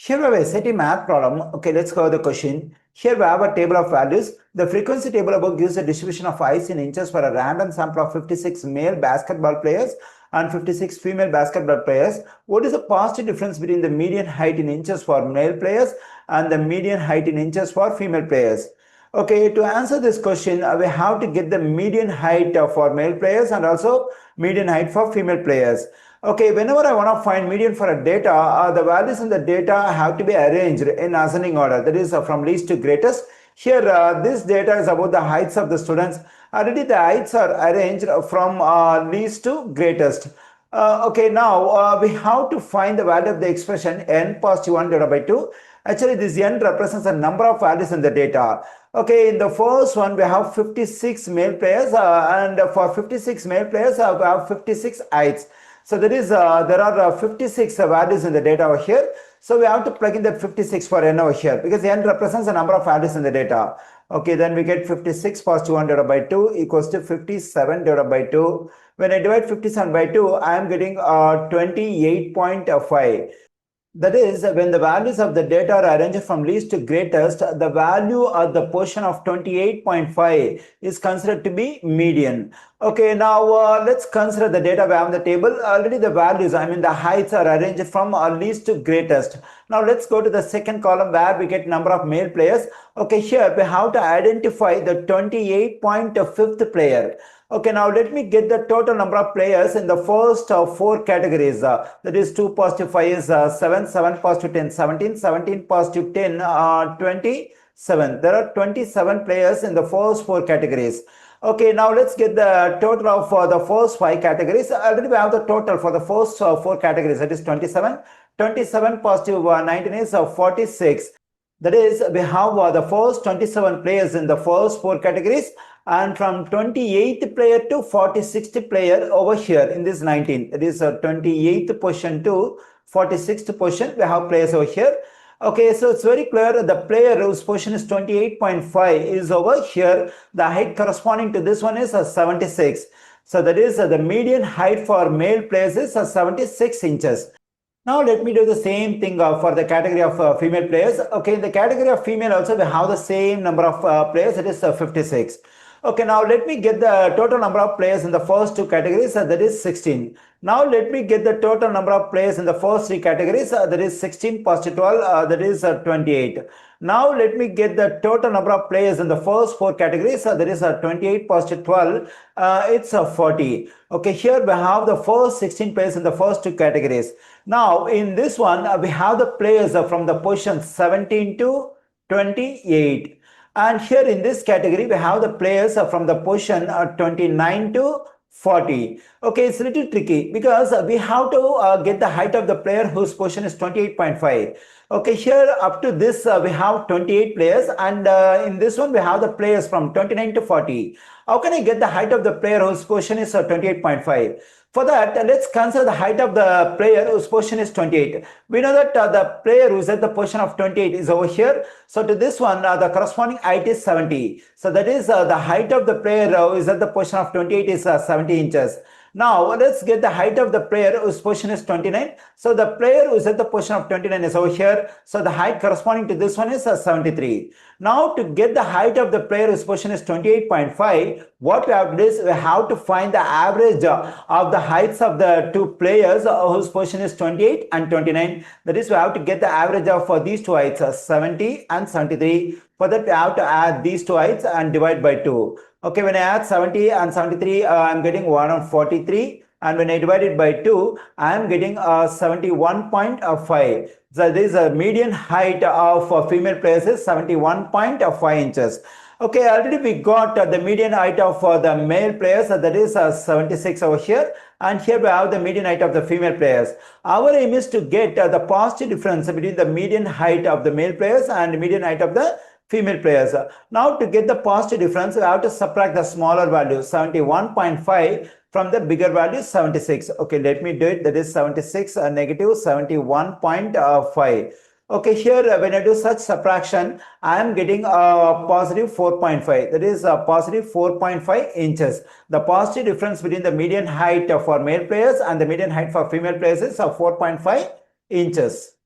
Here we have a SAT math problem. Okay, let's cover the question. Here we have a table of values. The frequency table above gives a distribution of heights in inches for a random sample of 56 male basketball players and 56 female basketball players. What is the positive difference between the median height in inches for male players and the median height in inches for female players? Okay, to answer this question, we have to get the median height for male players and also median height for female players. Okay, whenever I want to find median for a data, the values in the data have to be arranged in ascending order, that is from least to greatest. Here, this data is about the heights of the students. Already the heights are arranged from least to greatest. Okay, now we have to find the value of the expression n positive 1 divided by 2. Actually, this n represents a number of values in the data. Okay, in the first one, we have 56 male players, and for 56 male players, we have 56 heights. So that is, there are 56 values in the data over here. So we have to plug in that 56 for n over here because n represents a number of values in the data. Okay, then we get 56 positive 1 divided by 2 equals to 57 divided by 2. When I divide 57 by 2, I am getting 28.5. That is, when the values of the data are arranged from least to greatest, the value of the portion of 28.5 is considered to be median. Okay, now let's consider the data we have on the table. Already the values, I mean the heights are arranged from least to greatest. Now let's go to the second column where we get number of male players. Okay, here we have to identify the 28.5th player. Okay, now let me get the total number of players in the first four categories. That is 2 positive 5 is 7, 7 positive 10, 17, 17 positive 10, 27. There are 27 players in the first four categories. Okay, now let's get the total of the first five categories. Already we have the total for the first four categories. That is 27. 27 positive 19 is 46. That is, we have the first 27 players in the first four categories, and from 28th player to 46th player over here in this 19. It is 28th position to 46th position. We have players over here. Okay, so it's very clear the player whose position is 28.5 is over here. The height corresponding to this one is 76. So that is the median height for male players is 76 inches. Now let me do the same thing for the category of female players. Okay, in the category of female also we have the same number of players, it is 56. Okay, now let me get the total number of players in the first two categories, that is 16. Now let me get the total number of players in the first three categories, that is 16 positive 12, that is 28. Now let me get the total number of players in the first four categories, that is 28 positive 12, it's 40. Okay, here we have the first 16 players in the first two categories. Now in this one, we have the players from the position 17 to 28. And here in this category, we have the players from the position 29 to 40. Okay, it's a little tricky because we have to get the height of the player whose position is 28.5. Okay, here up to this we have 28 players, and in this one we have the players from 29 to 40. How can I get the height of the player whose position is 28.5? For that, let's consider the height of the player whose position is 28. We know that the player who is at the position of 28 is over here. So to this one, the corresponding height is 70. So that is the height of the player who is at the position of 28 is 70 inches. Now let's get the height of the player whose position is 29. So the player who is at the position of 29 is over here. So the height corresponding to this one is 73. Now to get the height of the player whose position is 28.5, what we have to do is we have to find the average of the heights of the two players whose position is 28 and 29. That is, we have to get the average of these two heights, 70 and 73. For that, we have to add these two heights and divide by 2. Okay, when I add 70 and 73, I am getting 143. And when I divide it by 2, I am getting 71.5. So this is a median height of female players is 71.5 inches. Okay, already we got the median height of the male players, that is 76 over here, and here we have the median height of the female players. Our aim is to get the positive difference between the median height of the male players and the median height of the female players. Now to get the positive difference, we have to subtract the smaller value 71.5 from the bigger value 76. Okay, let me do it. That is 76 negative 71.5. Okay, here when I do such subtraction, I am getting a positive 4.5. That is a positive 4.5 inches. The positive difference between the median height for male players and the median height for female players is 4.5 inches.